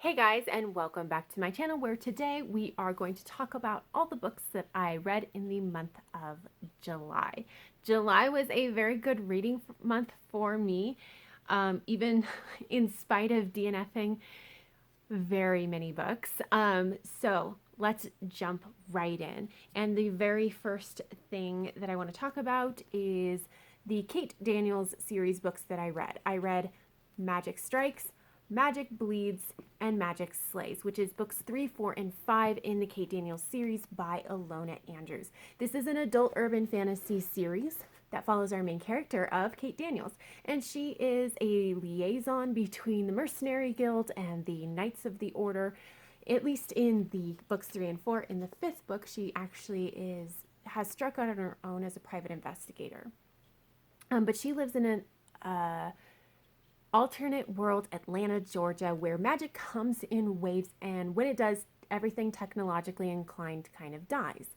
Hey guys, and welcome back to my channel where today we are going to talk about all the books that I read in the month of July. July was a very good reading month for me, even in spite of DNFing very many books. So let's jump right in. And the very first thing that I want to talk about is the Kate Daniels series books that I read. I read Magic Strikes, Magic Bleeds, and Magic Slays, which is books 3, 4, and 5 in the Kate Daniels series by Ilona Andrews. This is an adult urban fantasy series that follows our main character of Kate Daniels, and she is a liaison between the Mercenary Guild and the Knights of the Order. At least in the books 3 and 4. In the 5th book, she actually has struck out on her own as a private investigator. But she lives in an alternate world, Atlanta, Georgia, where magic comes in waves, and when it does, everything technologically inclined kind of dies.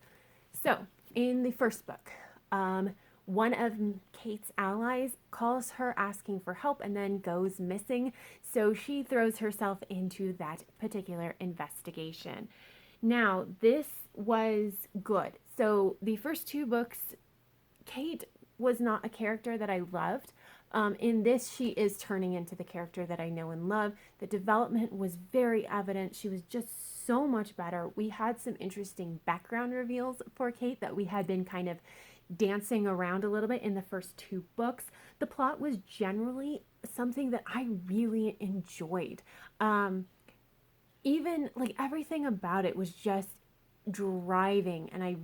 So, in the first book, one of Kate's allies calls her asking for help and then goes missing, so she throws herself into that particular investigation. Now, this was good. So, the first two books, Kate was not a character that I loved. In this, she is turning into the character that I know and love. The development was very evident. She was just so much better. We had some interesting background reveals for Kate that we had been kind of dancing around a little bit in the first two books. The plot was generally something that I really enjoyed. Even like everything about it was just driving, and I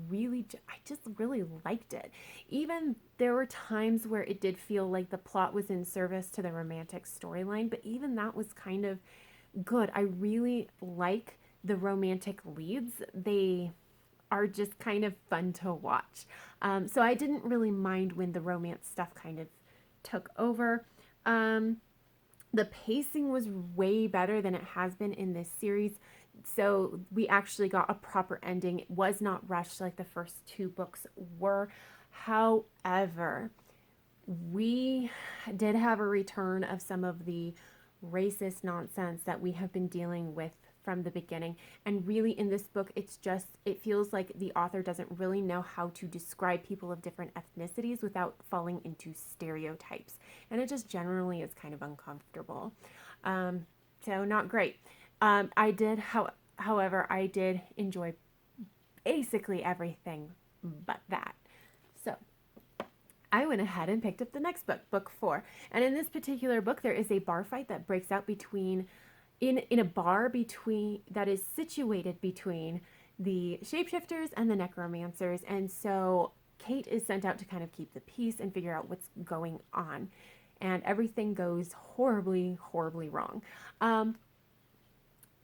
just really liked it. Even there were times where it did feel like the plot was in service to the romantic storyline, but even that was kind of good. I really like the romantic leads. They are just kind of fun to watch. So I didn't really mind when the romance stuff kind of took over. The pacing was way better than it has been in this series. So we actually got a proper ending. It was not rushed like the first two books were. However, we did have a return of some of the racist nonsense that we have been dealing with from the beginning. And really in this book, it feels like the author doesn't really know how to describe people of different ethnicities without falling into stereotypes. And it just generally is kind of uncomfortable. So not great. However, I did enjoy basically everything but that. So I went ahead and picked up the next book, book 4. And in this particular book, there is a bar fight that breaks out in a bar that is situated between the shapeshifters and the necromancers. And so Kate is sent out to kind of keep the peace and figure out what's going on. And everything goes horribly, horribly wrong.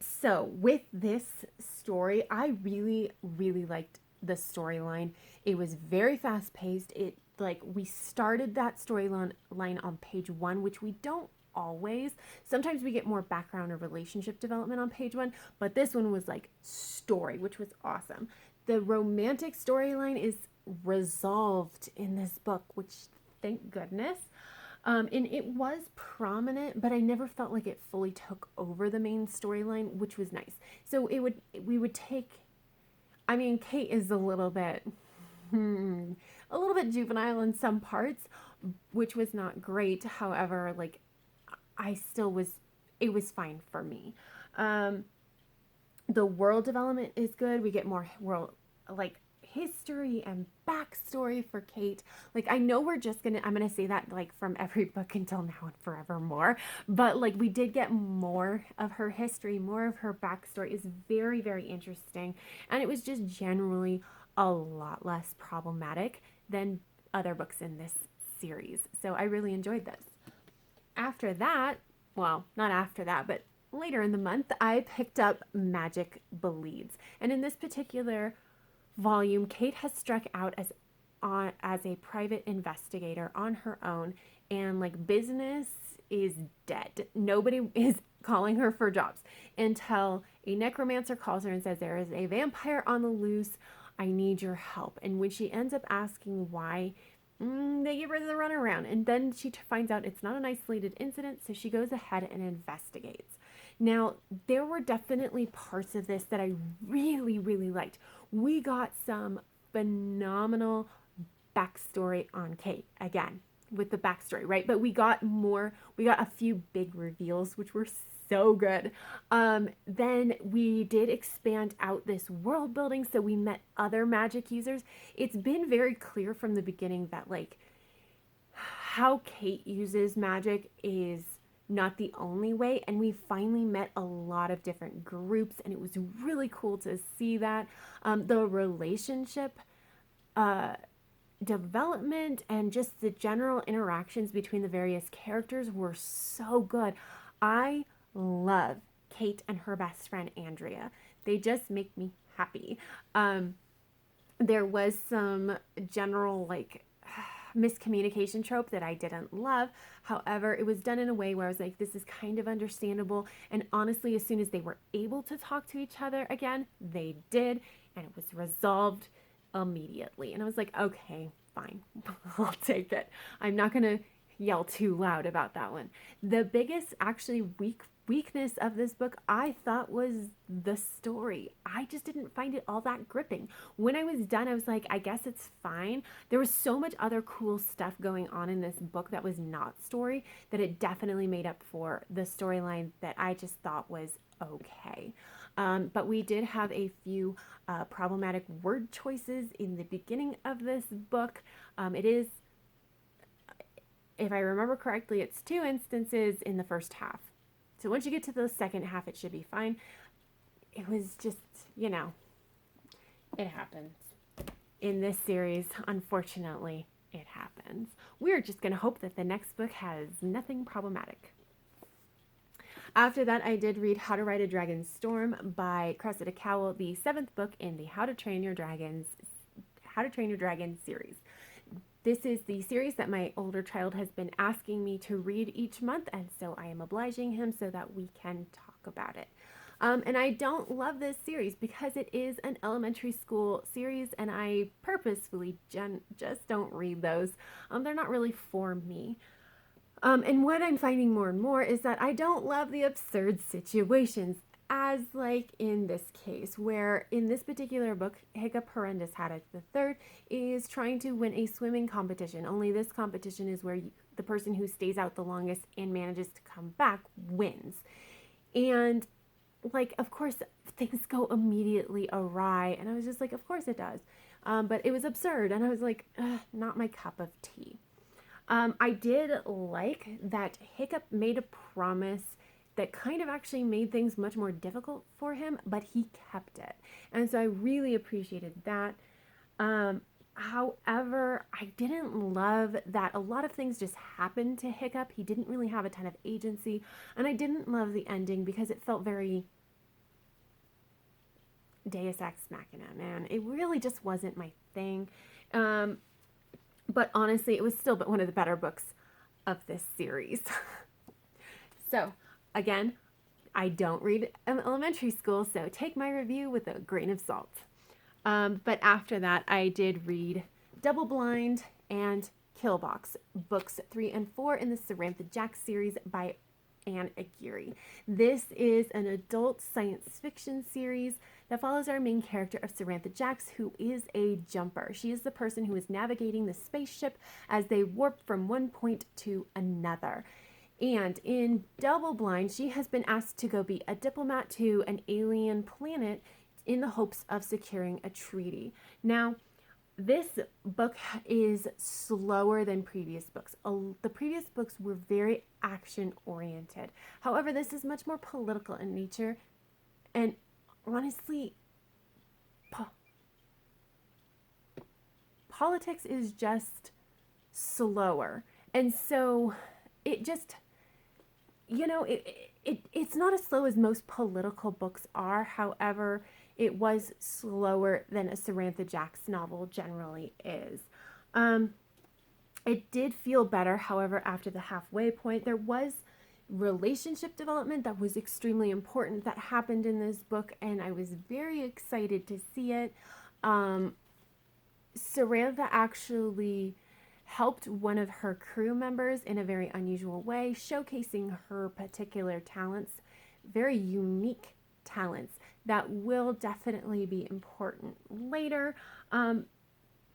So with this story, I really, really liked the storyline. It was very fast paced. We started that storyline on page 1, which we don't always. Sometimes we get more background or relationship development on page 1, but this one was like story, which was awesome. The romantic storyline is resolved in this book, which thank goodness. And it was prominent, but I never felt like it fully took over the main storyline, which was nice. So Kate is a little bit juvenile in some parts, which was not great. However, it was fine for me. The world development is good. We get more world, history and backstory for Kate. I know I'm gonna say that from every book until now and forevermore, but we did get more of her history, more of her backstory. Is very, very interesting, and it was just generally a lot less problematic than other books in this series. So I really enjoyed this. After that, well, not after that, but later in the month, I picked up Magic Bleeds, and in this particular volume, Kate has struck out as a private investigator on her own, and business is dead. Nobody is calling her for jobs until a necromancer calls her and says, there is a vampire on the loose. I need your help. And when she ends up asking why, they give her the runaround. And then she finds out it's not an isolated incident, so she goes ahead and investigates. Now, there were definitely parts of this that I really, really liked. We got some phenomenal backstory on Kate again with the backstory, right? But we got a few big reveals, which were so good. Then we did expand out this world building, so we met other magic users. It's been very clear from the beginning that like how Kate uses magic is not the only way, and we finally met a lot of different groups, and it was really cool to see that. The relationship development and just the general interactions between the various characters were so good. I love Kate and her best friend Andrea. They just make me happy. There was some general like miscommunication trope that I didn't love. However, it was done in a way where I was like, this is kind of understandable. And honestly, as soon as they were able to talk to each other again, they did, and it was resolved immediately. And I was like, okay, fine, I'll take it. I'm not going to yell too loud about that one. The biggest actually weakness of this book I thought was the story. I just didn't find it all that gripping. When I was done, I was like, I guess it's fine. There was so much other cool stuff going on in this book that was not story that it definitely made up for the storyline that I just thought was okay. But we did have a few problematic word choices in the beginning of this book. It is, if I remember correctly, it's 2 instances in the first half. So once you get to the second half, it should be fine. It was just, it happens. In this series, unfortunately, it happens. We're just going to hope that the next book has nothing problematic. After that, I did read How to Ride a Dragon Storm by Cressida Cowell, the 7th book in the How to Train Your Dragon series. This is the series that my older child has been asking me to read each month, and so I am obliging him so that we can talk about it. And I don't love this series because it is an elementary school series, and I purposefully just don't read those. They're not really for me. And what I'm finding more and more is that I don't love the absurd situations, as like in this case, where in this particular book, Hiccup Horrendous Haddock III is trying to win a swimming competition. Only this competition is where the person who stays out the longest and manages to come back wins. And like, of course, things go immediately awry. And I was just like, of course it does. But it was absurd. And I was like, not my cup of tea. I did like that Hiccup made a promise that kind of actually made things much more difficult for him, but he kept it. And so I really appreciated that. However, I didn't love that a lot of things just happened to Hiccup. He didn't really have a ton of agency. And I didn't love the ending because it felt very Deus Ex Machina, man. It really just wasn't my thing. But honestly, it was still one of the better books of this series. So, again, I don't read elementary school, so take my review with a grain of salt. But after that, I did read Double Blind and Killbot, books 3 and 4 in the Sirantha Jax series by Ann Aguirre. This is an adult science fiction series that follows our main character of Sirantha Jax, who is a jumper. She is the person who is navigating the spaceship as they warp from one point to another. And in Double Blind, she has been asked to go be a diplomat to an alien planet in the hopes of securing a treaty. Now, this book is slower than previous books. The previous books were very action-oriented. However, this is much more political in nature. And honestly, politics is just slower. And so it just, it's not as slow as most political books are. However, it was slower than a Sirantha Jax novel generally is. It did feel better, however, after the halfway point. There was relationship development that was extremely important that happened in this book, and I was very excited to see it. Sirantha actually helped one of her crew members in a very unusual way, showcasing her particular talents very unique talents that will definitely be important later.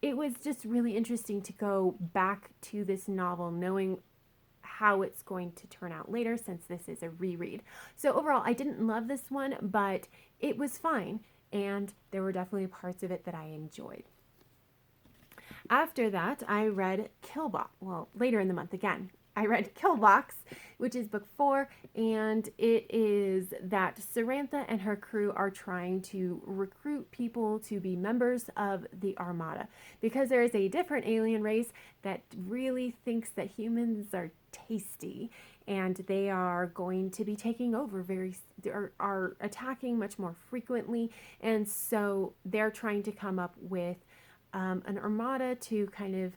It was just really interesting to go back to this novel knowing how it's going to turn out later, since this is a reread. So overall, I didn't love this one, but it was fine, and there were definitely parts of it that I enjoyed. After that, I read Killbot. Well, later in the month again. I read Killbot, which is book 4, and it is that Sirantha and her crew are trying to recruit people to be members of the Armada, because there is a different alien race that really thinks that humans are tasty, and they are going to be taking over are attacking much more frequently, and so they're trying to come up with an armada to kind of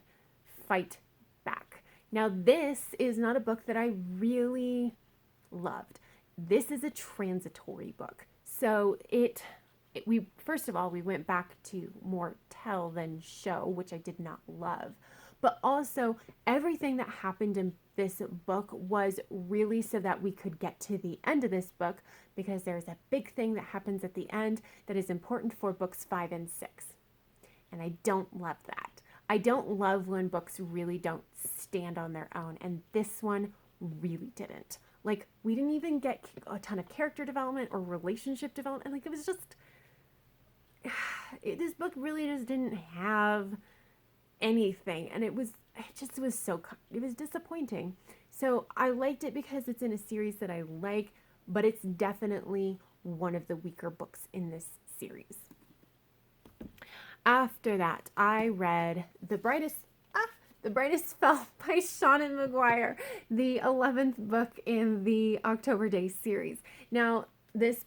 fight back. Now, this is not a book that I really loved. This is a transitory book. So we first of all, we went back to more tell than show, which I did not love. But also, everything that happened in this book was really so that we could get to the end of this book, because there's a big thing that happens at the end that is important for books 5 and 6. And I don't love that. I don't love when books really don't stand on their own, and this one really didn't. Like, we didn't even get a ton of character development or relationship development. Like, it was just, this book really just didn't have anything, and it was disappointing. So I liked it because it's in a series that I like, but it's definitely one of the weaker books in this series. After that, I read The Brightest Fell by Seanan McGuire, the 11th book in the October Days series. Now, this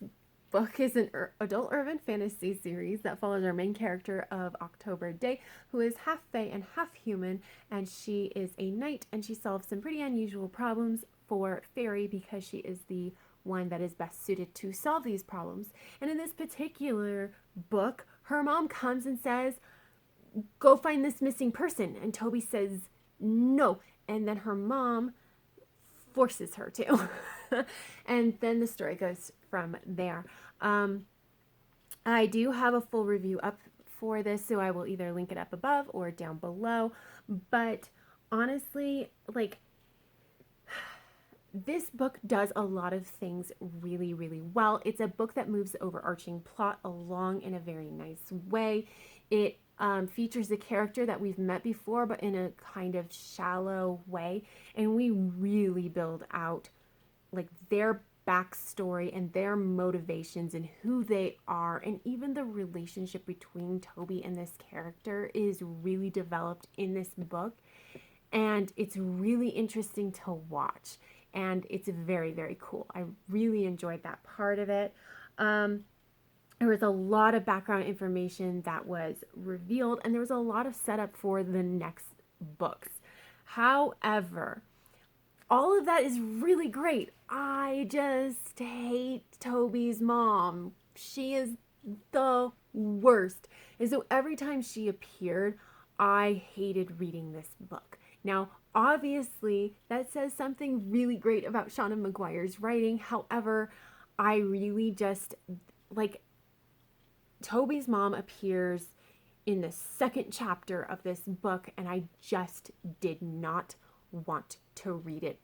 book is an adult urban fantasy series that follows our main character of October Day, who is half fae and half human, and she is a knight, and she solves some pretty unusual problems for fairy because she is the one that is best suited to solve these problems. And in this particular book, her mom comes and says, "Go find this missing person." And Toby says, "No." And then her mom forces her to. And then the story goes from there. I do have a full review up for this, so I will either link it up above or down below. But honestly, like, this book does a lot of things really, really well. It's a book that moves the overarching plot along in a very nice way. It features a character that we've met before, but in a kind of shallow way. And we really build out like their backstory and their motivations and who they are. And even the relationship between Toby and this character is really developed in this book. And it's really interesting to watch. And it's very, very cool. I really enjoyed that part of it. There was a lot of background information that was revealed, and there was a lot of setup for the next books. However, all of that is really great. I just hate Toby's mom. She is the worst. And so every time she appeared, I hated reading this book. Now, obviously, that says something really great about Seanan McGuire's writing. However, I really just, like, Toby's mom appears in the second chapter of this book, and I just did not want to read it.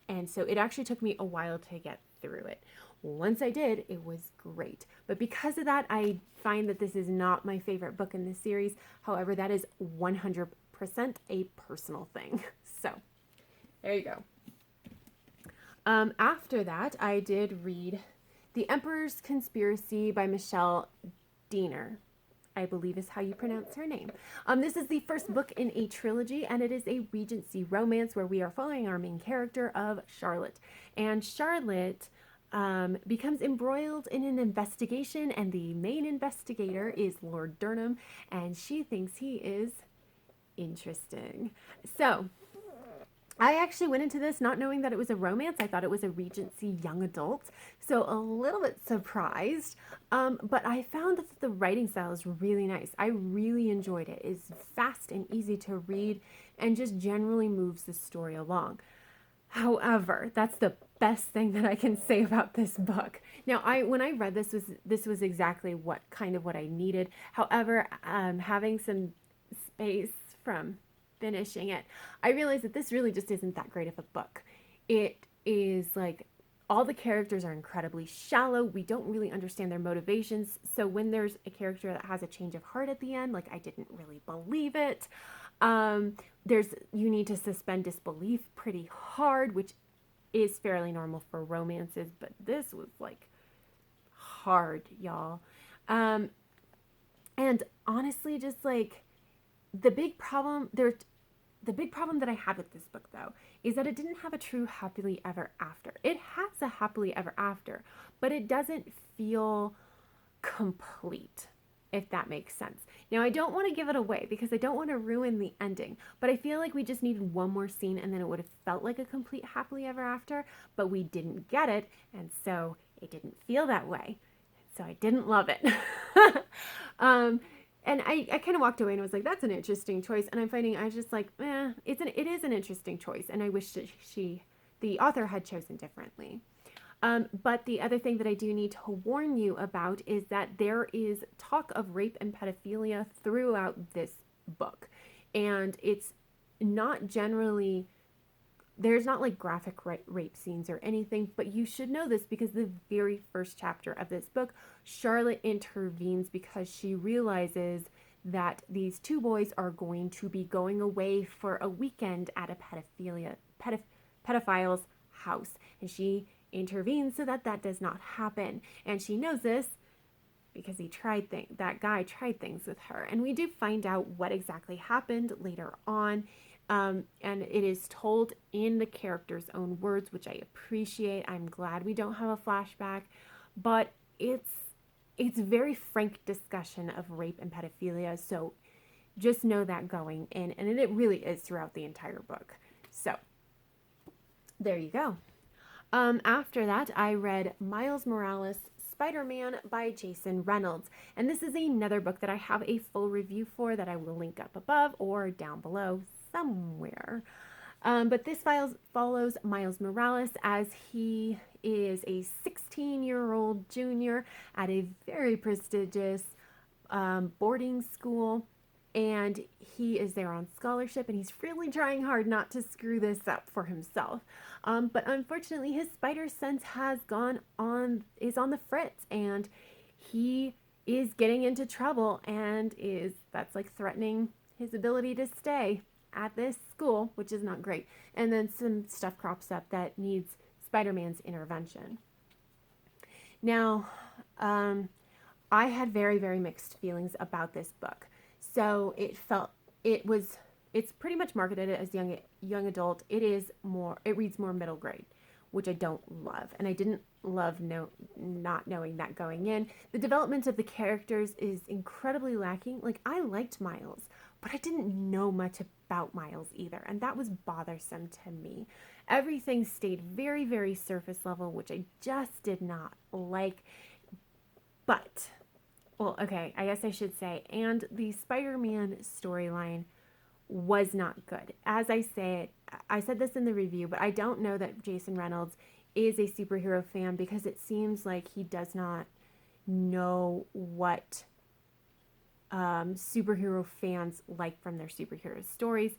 And so it actually took me a while to get through it. Once I did, it was great. But because of that, I find that this is not my favorite book in this series. However, that is 100% a personal thing. So there you go. After that, I did read The Emperor's Conspiracy by Michelle Diener, I believe is how you pronounce her name. This is the first book in a trilogy, and it is a Regency romance where we are following our main character of Charlotte. And Charlotte becomes embroiled in an investigation, and the main investigator is Lord Durham, and she thinks he is interesting. So I actually went into this not knowing that it was a romance. I thought it was a Regency young adult, so a little bit surprised. But I found that the writing style is really nice. I really enjoyed it. It's fast and easy to read and just generally moves the story along. However, that's the best thing that I can say about this book. Now, when I read this was exactly what I needed. However, having some space from finishing it, I realized that this really just isn't that great of a book. It is like all the characters are incredibly shallow. We don't really understand their motivations. So when there's a character that has a change of heart at the end, like I didn't really believe it. You need to suspend disbelief pretty hard, which is fairly normal for romances, but this was like hard, y'all. And honestly, just like the big problem that I had with this book, though, is that it didn't have a true happily ever after. It has a happily ever after, but it doesn't feel complete, if that makes sense. Now, I don't want to give it away because I don't want to ruin the ending, but I feel like we just needed one more scene and then it would have felt like a complete happily ever after, but we didn't get it, and so it didn't feel that way. So I didn't love it. And I kind of walked away and was like, that's an interesting choice. And I'm finding I was just like, it is an interesting choice. And I wish that the author had chosen differently. But the other thing that I do need to warn you about is that there is talk of rape and pedophilia throughout this book. And it's not generally, there's not like graphic rape scenes or anything, but you should know this because the very first chapter of this book, Charlotte intervenes because she realizes that these two boys are going to be going away for a weekend at a pedophile's house. And she intervenes so that that does not happen. And she knows this because that guy tried things with her. And we do find out what exactly happened later on. And it is told in the character's own words, which I appreciate. I'm glad we don't have a flashback, but it's very frank discussion of rape and pedophilia. So just know that going in, and it really is throughout the entire book. So there you go. After that, I read Miles Morales' SpiderMan by Jason Reynolds. And this is another book that I have a full review for that I will link up above or down below somewhere. But this follows Miles Morales as he is a 16-year-old junior at a very prestigious boarding school. And he is there on scholarship, and he's really trying hard not to screw this up for himself. But unfortunately, his spider sense is on the fritz, and he is getting into trouble, and that's like threatening his ability to stay at this school, which is not great. And then some stuff crops up that needs Spider-Man's intervention. Now, I had very, very mixed feelings about this book. So it's pretty much marketed as young adult. It reads more middle grade, which I don't love. And I didn't love not knowing that going in. The development of the characters is incredibly lacking. Like, I liked Miles, but I didn't know much about Miles either. And that was bothersome to me. Everything stayed very, very surface level, which I just did not like. But, well, okay, I guess I should say, and the Spider-Man storyline was not good. As I said this in the review, but I don't know that Jason Reynolds is a superhero fan because it seems like he does not know what superhero fans like from their superhero stories.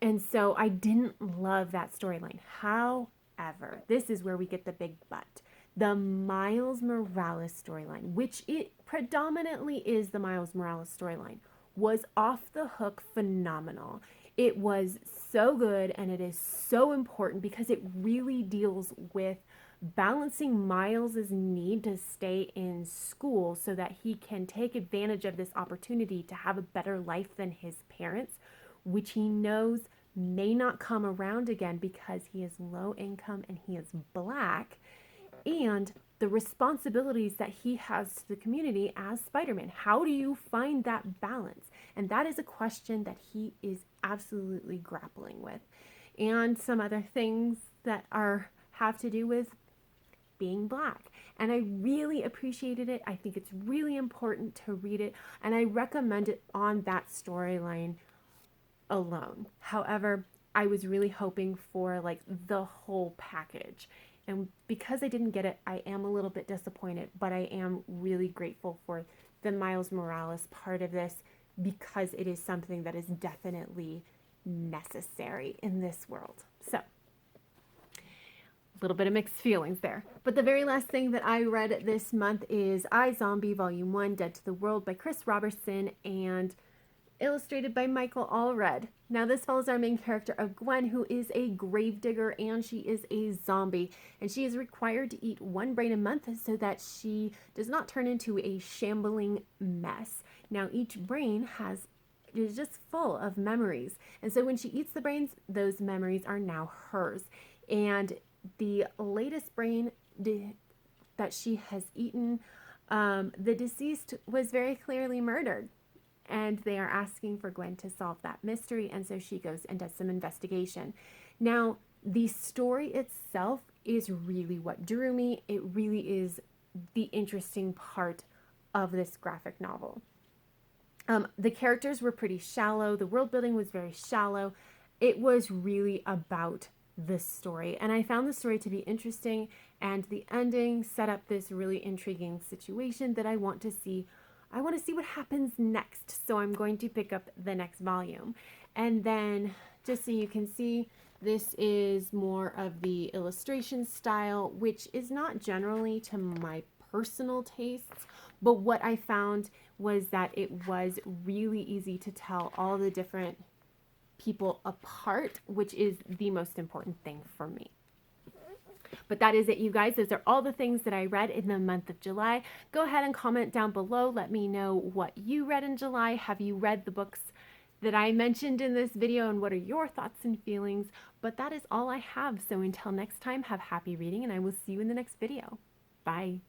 And so I didn't love that storyline. However, this is where we get the big but. The Miles Morales storyline, which it predominantly is the Miles Morales storyline, was off the hook phenomenal. It was so good, and it is so important because it really deals with balancing Miles's need to stay in school so that he can take advantage of this opportunity to have a better life than his parents, which he knows may not come around again because he is low income and he is Black, and the responsibilities that he has to the community as Spider-Man. How do you find that balance? And that is a question that he is absolutely grappling with. And some other things that have to do with being Black. And I really appreciated it. I think it's really important to read it, and I recommend it on that storyline alone. However, I was really hoping for like the whole package. And because I didn't get it, I am a little bit disappointed, but I am really grateful for the Miles Morales part of this because it is something that is definitely necessary in this world. So, a little bit of mixed feelings there. But the very last thing that I read this month is iZombie Volume 1, Dead to the World by Chris Roberson and illustrated by Michael Allred. Now this follows our main character of Gwen, who is a gravedigger and she is a zombie. And she is required to eat one brain a month so that she does not turn into a shambling mess. Now each brain is just full of memories. And so when she eats the brains, those memories are now hers. And the latest brain that she has eaten, the deceased was very clearly murdered. And they are asking for Gwen to solve that mystery. And so she goes and does some investigation. Now, the story itself is really what drew me. It really is the interesting part of this graphic novel. The characters were pretty shallow. The world building was very shallow. It was really about the story. And I found the story to be interesting. And the ending set up this really intriguing situation that I want to see. I want to see what happens next, so I'm going to pick up the next volume. And then, just so you can see, this is more of the illustration style, which is not generally to my personal tastes, but what I found was that it was really easy to tell all the different people apart, which is the most important thing for me. But that is it, you guys. Those are all the things that I read in the month of July. Go ahead and comment down below. Let me know what you read in July. Have you read the books that I mentioned in this video, and what are your thoughts and feelings? But that is all I have. So until next time, have happy reading, and I will see you in the next video. Bye.